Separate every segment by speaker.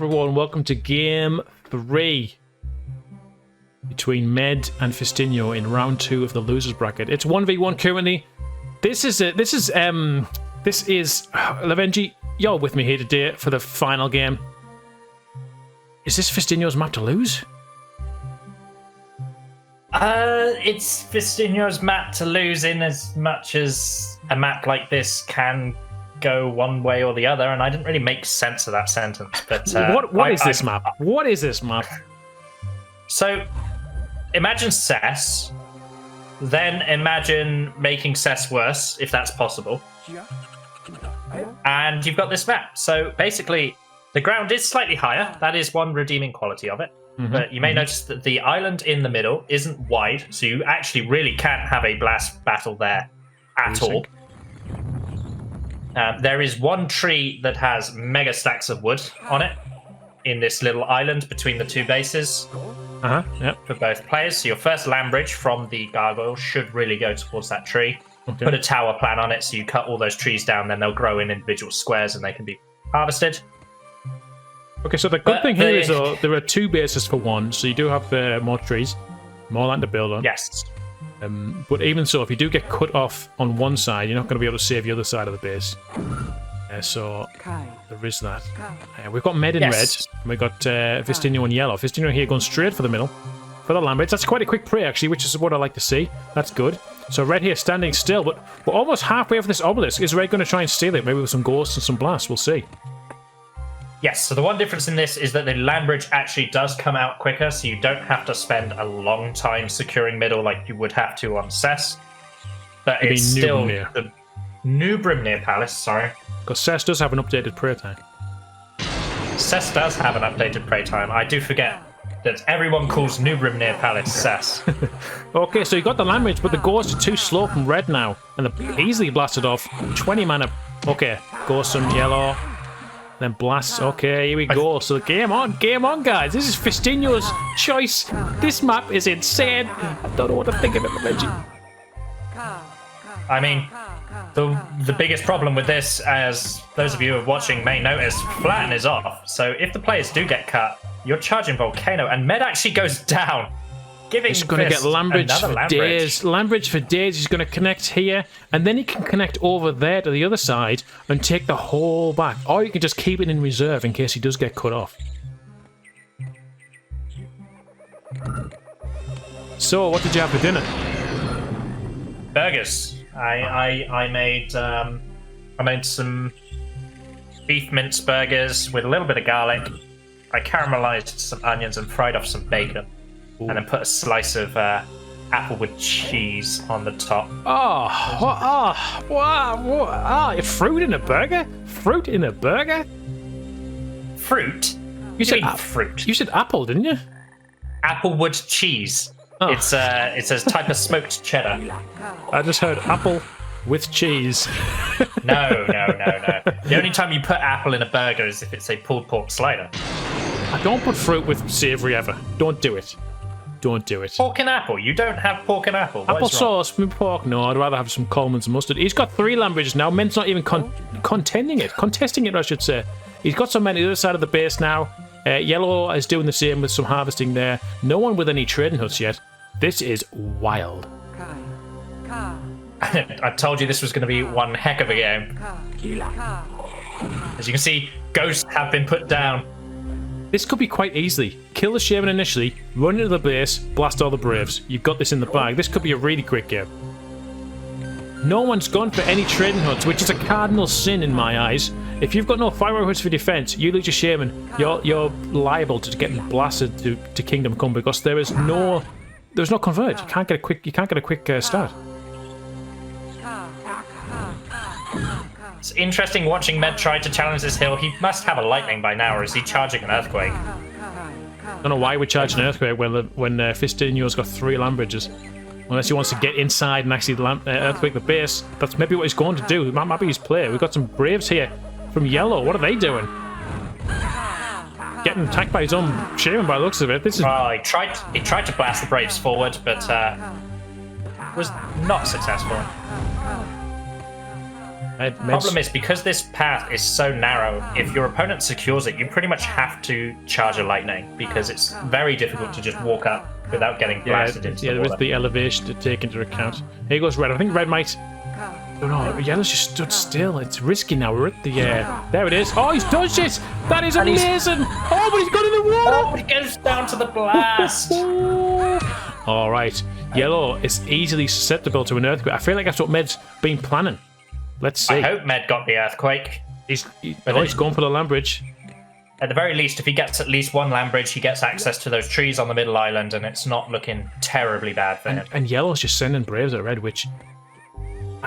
Speaker 1: everyone. Welcome to Game 3 between Med and Fistung in round 2 of the losers bracket. It's 1v1 currently. This is Lovenji. You're with me here today for the final game. Is this Fistung's map to lose?
Speaker 2: It's Fistung's map to lose in as much as a map like this can go one way or the other, and I didn't really make sense of that sentence. But
Speaker 1: what is this map? What is this map?
Speaker 2: So, imagine Cess, then imagine making Cess worse, if that's possible. And you've got this map. So basically, the ground is slightly higher. That is one redeeming quality of it. But you may notice that the island in the middle isn't wide, so you actually really can't have a blast battle there at all. There is one tree that has mega stacks of wood on it in this little island between the two bases for both players. So your first land bridge from the gargoyle should really go towards that tree. Put a tower plan on it, so you cut all those trees down, then they'll grow in individual squares and they can be harvested.
Speaker 1: Okay, so the good thing here is there are two bases for one, so you do have more trees, more land to build on.
Speaker 2: Yes.
Speaker 1: But even so, if you do get cut off on one side, you're not going to be able to save the other side of the base. So there is that. We've got Med in red, and we've got Fistung in yellow. Fistung here going straight for the middle, for the land bridge. That's quite a quick prey, actually, which is what I like to see. That's good. So Red here standing still, but we're almost halfway over this obelisk. Is Red going to try and steal it? Maybe with some ghosts and some blasts. We'll see.
Speaker 2: Yes, so the one difference in this is that the land bridge actually does come out quicker, so you don't have to spend a long time securing middle like you would have to on Cess. But it's still the New Brimnir Palace, sorry.
Speaker 1: Because Cess does have an updated prayer time.
Speaker 2: Cess does have an updated prayer time. I do forget that everyone calls New Brimnir Palace Cess.
Speaker 1: Okay, so you got the land bridge, but the ghosts are too slow from Red now. And they're easily blasted off. 20 mana. Okay, ghosts from yellow. Then blasts. Okay, here we go. So game on, guys. This is Fistung's choice. This map is insane. I don't know what to think of it, Lovenji.
Speaker 2: I mean, the biggest problem with this, as those of you who are watching may notice, flatten is off. So if the players do get cut, you're charging Volcano, and Med actually goes down.
Speaker 1: He's going to get Landbridge for days. Landbridge for days. He's going to connect here, and then he can connect over there to the other side and take the whole back. Or you can just keep it in reserve in case he does get cut off. So, what did you have for dinner?
Speaker 2: Burgers. I made some beef mince burgers with a little bit of garlic. I caramelized some onions and fried off some bacon. Ooh. And then put a slice of apple with cheese on the top.
Speaker 1: Fruit in a burger? Fruit in a burger?
Speaker 2: Fruit?
Speaker 1: You said
Speaker 2: fruit.
Speaker 1: You said apple, didn't you?
Speaker 2: Applewood cheese. Oh. It's a type of smoked cheddar.
Speaker 1: I just heard apple with cheese.
Speaker 2: No. The only time you put apple in a burger is if it's a pulled pork slider.
Speaker 1: I don't put fruit with savoury ever. Don't do it. Don't do it.
Speaker 2: Pork and apple? You don't have pork and apple?
Speaker 1: Apple sauce with pork? No, I'd rather have some Coleman's and mustard. He's got 3 land bridges now. Men's not even contesting it, I should say. He's got some men on the other side of the base now. Yellow is doing the same with some harvesting there. No one with any trading huts yet. This is wild.
Speaker 2: I told you this was going to be one heck of a game. As you can see, ghosts have been put down.
Speaker 1: This could be quite easily. Kill the Shaman initially, run into the base, blast all the Braves. You've got this in the bag. This could be a really quick game. No one's gone for any trading huts, which is a cardinal sin in my eyes. If you've got no fire huts for defense, you lose your Shaman, you're liable to getting blasted to Kingdom Come because there's no converge. You can't get a quick start.
Speaker 2: It's interesting watching Med try to challenge this hill. He must have a lightning by now, or is he charging an earthquake?
Speaker 1: I don't know why we're charging an earthquake when Fistung's got 3 land bridges. Unless he wants to get inside and actually earthquake the base. That's maybe what he's going to do. That might be his play. We've got some Braves here from yellow. What are they doing? Getting attacked by his own Shaman by the looks of it. This is...
Speaker 2: Well, he tried to blast the Braves forward, but was not successful. Problem is, because this path is so narrow, if your opponent secures it, you pretty much have to charge a lightning, because it's very difficult to just walk up without getting blasted into the water.
Speaker 1: There is the elevation to take into account. Here goes red. I think red might... Oh no, yellow's just stood still. It's risky now. We're at the... There it is. Oh, he's dodged it! That is amazing! Oh, but he's got in the water!
Speaker 2: Oh, he goes down to the blast!
Speaker 1: Alright. Yellow is easily susceptible to an earthquake. I feel like that's what Med's been planning. Let's see.
Speaker 2: I hope Med got the earthquake.
Speaker 1: He's going for the land bridge.
Speaker 2: At the very least, if he gets at least one land bridge, he gets access to those trees on the middle island, and it's not looking terribly bad for him.
Speaker 1: And Yellow's just sending Braves at red, which...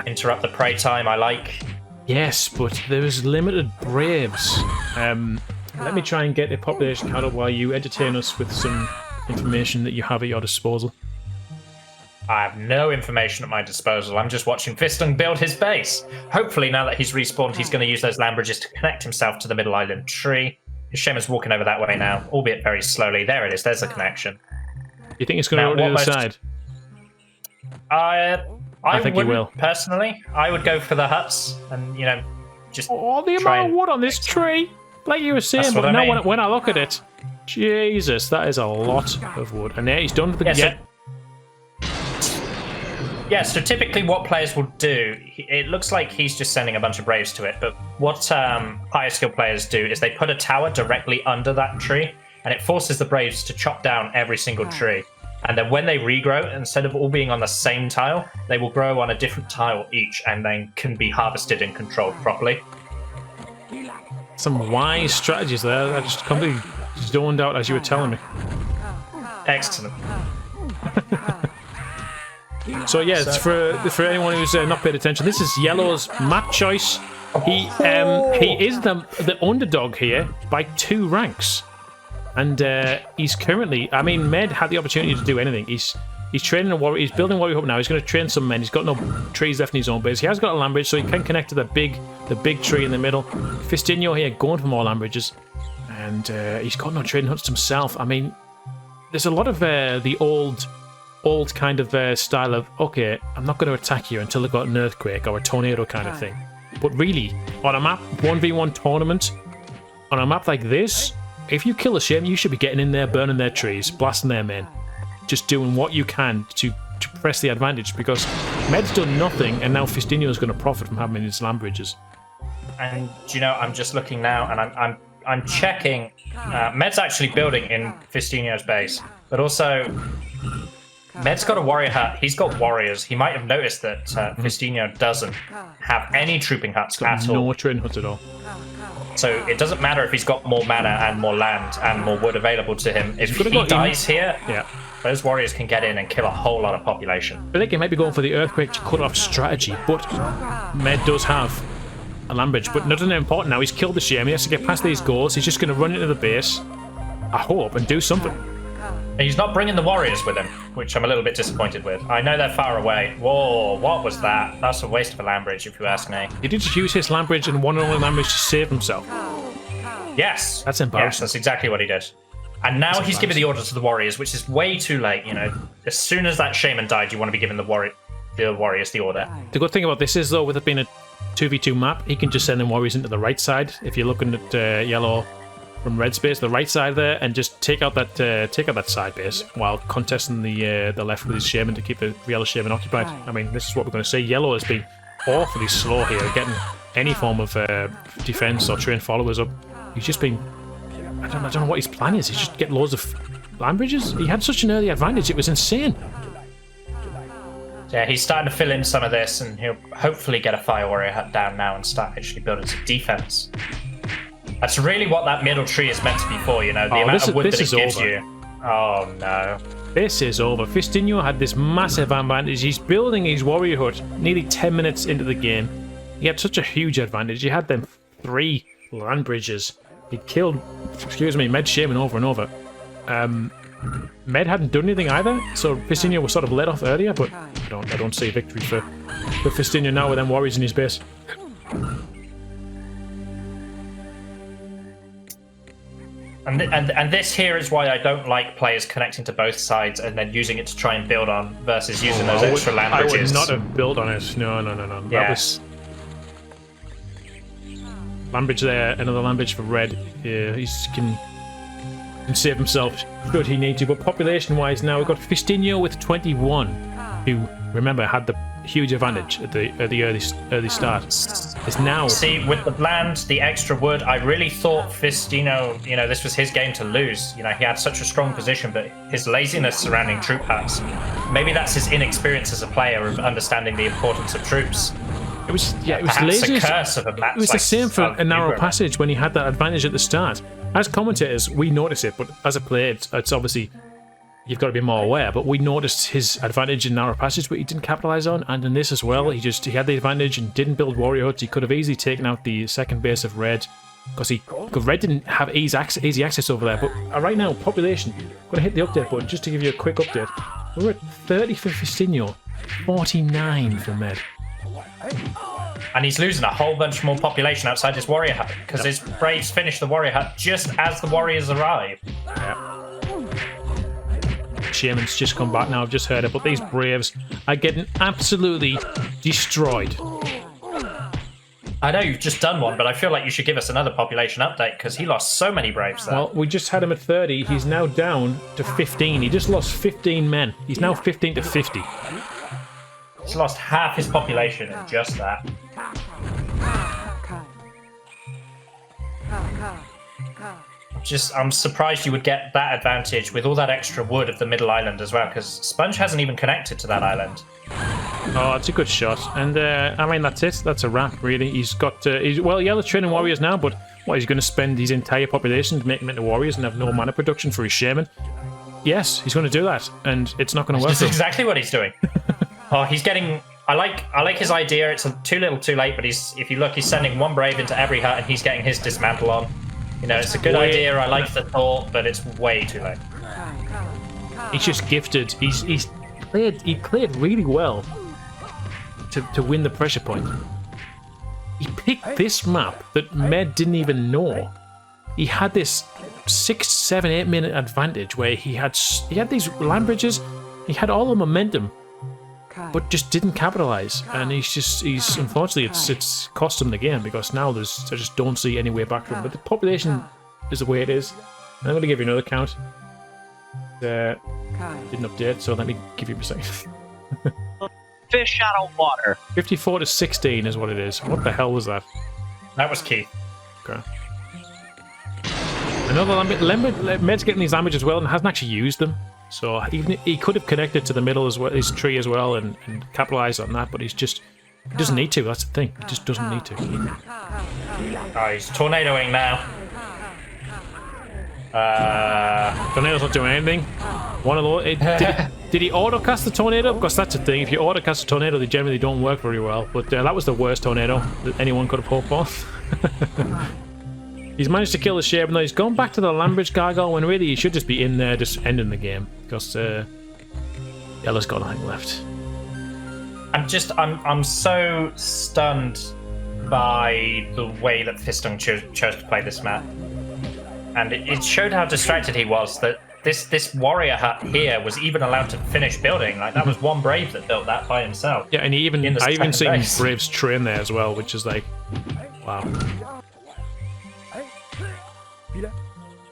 Speaker 2: Interrupt the prey time, I like.
Speaker 1: Yes, but there's limited Braves. Let me try and get a population count up while you entertain us with some information that you have at your disposal.
Speaker 2: I have no information at my disposal. I'm just watching Fistung build his base. Hopefully, now that he's respawned, he's going to use those land bridges to connect himself to the middle island tree. His shaman's walking over that way now, albeit very slowly. There it is. There's the connection.
Speaker 1: You think it's going to go to the other side?
Speaker 2: I
Speaker 1: think he will.
Speaker 2: Personally, I would go for the huts and, just
Speaker 1: the amount of wood on this tree! Like you were saying, but now when I look at it, Jesus, that is a lot of wood. And there he's done with the...
Speaker 2: Yeah, so typically what players will do, it looks like he's just sending a bunch of Braves to it, but what higher skill players do is they put a tower directly under that tree, and it forces the Braves to chop down every single tree. And then when they regrow, instead of all being on the same tile, they will grow on a different tile each, and then can be harvested and controlled properly.
Speaker 1: Some wise strategies there. I just completely zoned out as you were telling me.
Speaker 2: Excellent.
Speaker 1: So yeah, it's for anyone who's not paid attention. This is Yellow's map choice. He is the underdog here by 2 ranks, and he's currently. I mean, Med had the opportunity to do anything. He's training a warrior. He's building a warrior hub now. He's going to train some men. He's got no trees left in his own base. He has got a land bridge, so he can connect to the big tree in the middle. Fistung here going for more land bridges, and he's got no trading huts himself. I mean, there's a lot of the old kind of style of, okay, I'm not going to attack you until I've got an earthquake or a tornado kind of thing. But really, on a map, 1v1 tournament, on a map like this, if you kill a shaman, you should be getting in there, burning their trees, blasting their men. Just doing what you can to press the advantage, because Med's done nothing, and now Fistung is going to profit from having his land bridges.
Speaker 2: And, I'm just looking now, and I'm checking. Med's actually building in Fistung's base, but also... Med's got a warrior hut. He's got warriors. He might have noticed that Fistung doesn't have any trooping huts at all.
Speaker 1: No trading huts at all.
Speaker 2: So it doesn't matter if he's got more mana and more land and more wood available to him. If he dies here, those warriors can get in and kill a whole lot of population.
Speaker 1: I think he might be going for the earthquake to cut off strategy, but Med does have a land bridge. But nothing important now. He's killed the shaman. He has to get past these goals. He's just going to run into the base, I hope, and do something.
Speaker 2: And he's not bringing the warriors with him, which I'm a little bit disappointed with. I know they're far away. Whoa, what was that? That's a waste of a land bridge, if you ask me.
Speaker 1: He did just use his land bridge and one and only land bridge to save himself.
Speaker 2: Yes.
Speaker 1: That's embarrassing.
Speaker 2: Yes, that's exactly what he did. And now he's giving the order to the warriors, which is way too late, As soon as that shaman died, you want to be giving the warriors the order.
Speaker 1: The good thing about this is, though, with it being a 2v2 map, he can just send them warriors into the right side. If you're looking at yellow from red space, the right side there, and just take out that side base while contesting the left with his shaman to keep the yellow shaman occupied. I mean, this is what we're going to see. Yellow has been awfully slow here, getting any form of defense or trained followers up. He's just been... I don't know what his plan is. He's just get loads of land bridges. He had such an early advantage. It was insane.
Speaker 2: Yeah, he's starting to fill in some of this, and he'll hopefully get a fire warrior hut down now and start actually building some defense. That's really what that middle tree is meant to be for, the amount of wood that it gives you. Oh, no.
Speaker 1: This is over. Fistung had this massive advantage. He's building his warrior hut nearly 10 minutes into the game. He had such a huge advantage. He had them 3 land bridges. He killed, Med Shaman over and over. Med hadn't done anything either, so Fistung was sort of let off earlier, but I don't see victory for Fistung now with them warriors in his base.
Speaker 2: And this here is why I don't like players connecting to both sides and then using it to try and build on versus using those extra land bridges.
Speaker 1: I would not have built on it. No.
Speaker 2: Yeah.
Speaker 1: Lambridge there, another Lambridge for red. He can save himself should he need to. But population-wise now, we've got Fistung with 21, who, remember, had the huge advantage at the early start. Is now...
Speaker 2: See, with the land, the extra wood, I really thought Fistung, you know, this was his game to lose. You know, he had such a strong position, but his laziness surrounding troop huts, maybe that's his inexperience as a player of understanding the importance of troops.
Speaker 1: It was
Speaker 2: Perhaps
Speaker 1: lazy.
Speaker 2: a curse of a map.
Speaker 1: It was the same for a narrow passage when he had that advantage at the start. As commentators, we notice it, but as a player, it's obviously you've got to be more aware. But we noticed his advantage in narrow passage, but he didn't capitalize on, and in this as well, he had the advantage and didn't build warrior huts. He could have easily taken out the second base of red because red didn't have easy access over there. But right now, population. I'm going to hit the update button just to give you a quick update. We're at 30 for Fistung, 49 for Med.
Speaker 2: And he's losing a whole bunch more population outside his warrior hut because his braves finish the warrior hut just as the warriors arrive.
Speaker 1: Shaman's just come back now, I've just heard it, but these braves are getting absolutely destroyed.
Speaker 2: I know you've just done one, but I feel like you should give us another population update because he lost so many braves there.
Speaker 1: Well, we just had him at 30, he's now down to 15. He just lost 15 men. He's now 15 to 50.
Speaker 2: He's lost half his population in just that. I'm surprised you would get that advantage with all that extra wood of the middle island as well, because Sponge hasn't even connected to that island.
Speaker 1: Oh, it's a good shot. And, I mean, that's it. That's a wrap, really. He's got... Yellow's training warriors now, but what, he's going to spend his entire population to make them into warriors and have no mana production for his shaman? Yes, he's going to do that, and it's not going to work.
Speaker 2: That's exactly what he's doing. Oh, he's getting... I like his idea. It's too little too late, but if you look, he's sending one brave into every hut and he's getting his dismantle on. You know, it's a good idea. I like the thought, but it's way too late.
Speaker 1: He's just gifted. He played really well to win the pressure point. He picked this map that Med didn't even know. He had this 6, 7, 8 minute advantage where he had these land bridges. He had all the momentum, but just didn't capitalize. And he's unfortunately it's cost him the game because now I just don't see any way back from him. But the population is the way it is. And I'm going to give you another count. Didn't update, so let me give you a second.
Speaker 3: Fish out of water.
Speaker 1: 54 to 16 is what it is. What the hell was that?
Speaker 2: That was Keith.
Speaker 1: Okay. Another Med's getting these languages as well and hasn't actually used them. So even he could have connected to the middle as well, his tree as well, and capitalized on that. But he doesn't need to. That's the thing. He just doesn't need to.
Speaker 2: Oh, he's tornadoing now.
Speaker 1: Tornado's not doing anything. One of those. Did he autocast the tornado? Because that's the thing. If you autocast a tornado, they generally don't work very well. But that was the worst tornado that anyone could have hoped for. He's managed to kill the shape, though he's gone back to the Lambridge Gargoyle when really he should just be in there, just ending the game. Because Yellow's got nothing left.
Speaker 2: I'm so stunned by the way that Fistung chose to play this map. And it showed how distracted he was, that this warrior hut here was even allowed to finish building. Like, that was one brave that built that by himself.
Speaker 1: Yeah, and I even seen Braves train there as well, which is like, wow.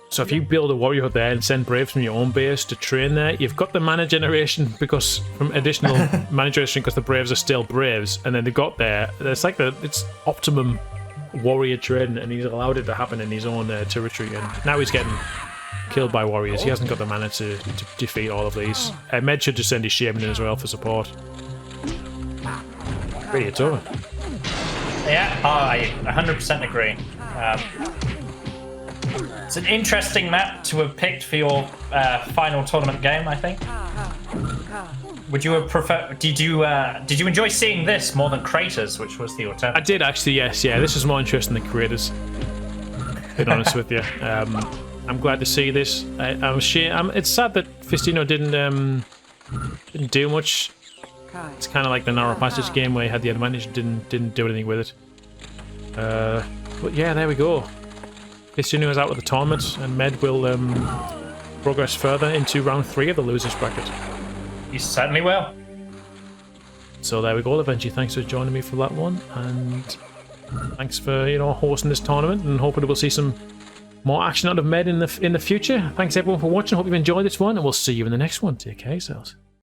Speaker 1: So if you build a warrior hut there and send Braves from your own base to train there, you've got the mana generation from additional mana generation because the Braves are still Braves, and then they got there. It's like it's optimum warrior trading, and he's allowed it to happen in his own territory, and now he's getting killed by warriors. He hasn't got the mana to defeat all of these. Med should just send his shaman in as well for support. Really, it's over.
Speaker 2: Yeah, I 100% agree. It's an interesting map to have picked for your final tournament game, I think. Would you have preferred? Did you enjoy seeing this more than Craters, which was the alternative?
Speaker 1: I did actually, yes. Yeah, this is more interesting than Craters. To be honest with you, I'm glad to see this. It's sad that Fistung didn't do much. It's kind of like the narrow passage game where he had the advantage and didn't do anything with it. But yeah, there we go. Fistung is out of the tournament, and Med will progress further into round 3 of the losers bracket.
Speaker 2: You certainly will.
Speaker 1: So there we go, Lovenji. Thanks for joining me for that one, and Thanks for, you know, hosting this tournament, and hopefully we'll see some more action out of Med in the future. Thanks everyone for watching. Hope you've enjoyed this one, and we'll see you in the next one. Take care of yourselves.